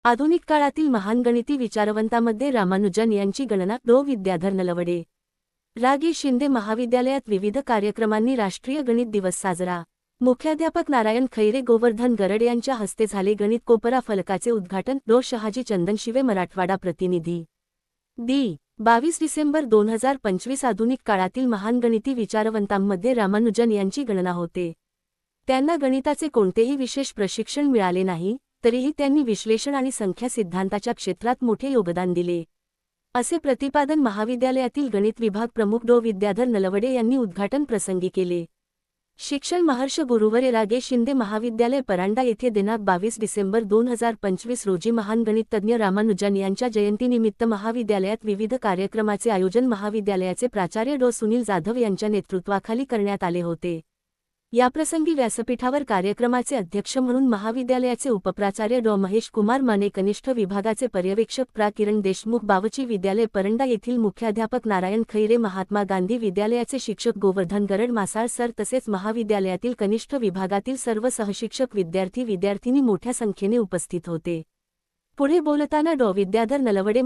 आधुनिक काळातील महान गणिती विचारवंतांमध्ये रामानुजन यांची गणना डॉ. विद्याधर नलवडे. रा. गे. शिंदे महाविद्यालयात विविध कार्यक्रमांनी राष्ट्रीय गणित दिवस साजरा. मुख्याध्यापक नारायण खैरे गोवर्धन गरड यांच्या हस्ते झाले गणित कोपरा फलकाचे उद्घाटन. डॉ. शहाजी चंदनशिवे मराठवाडा प्रतिनिधी. दि. 22 डिसेंबर 2025 आधुनिक काळातील महान गणिती विचारवंतांमध्ये रामानुजन यांची गणना होते. त्यांना गणिताचे कोणतेही विशेष प्रशिक्षण मिळाले नाही, तरीही त्यांनी विश्लेषण आणि संख्या सिद्धांताच्या क्षेत्रात मोठे योगदान दिले, असे प्रतिपादन महाविद्यालयातील गणित विभाग प्रमुख डॉ. विद्याधर नलवडे यांनी उद्घाटन प्रसंगी केले. शिक्षण महर्ष गुरुवर्य रा. गे. शिंदे महाविद्यालय परांडा येथे दिनांक 22 डिसेंबर 2025 रोजी महान गणितज्ञ रामानुजन यांच्या जयंतीनिमित्त महाविद्यालयात विविध कार्यक्रमाचे आयोजन महाविद्यालयाचे प्राचार्य डॉ. सुनील जाधव यांच्या नेतृत्वाखाली करण्यात आले होते. याप्रसंगी व्यासपीठावर कार्यक्रमाचे अध्यक्ष म्हणून महाविद्यालयाचे उपप्राचार्य डॉ. महेश कुमार माने, कनिष्ठ विभागाचे पर्यवेक्षक प्रा. किरण देशमुख, बावची विद्यालय परंडा येथील मुख्याध्यापक नारायण खैरे, महात्मा गांधी विद्यालयाचे शिक्षक गोवर्धन गरड मासाळ सर तसेच महाविद्यालयातील कनिष्ठ विभागातील सर्व सहशिक्षक, विद्यार्थी विद्यार्थिनी मोठ्या संख्येने उपस्थित होते. पुढे बोलताना डॉ. विद्याधर नलवडे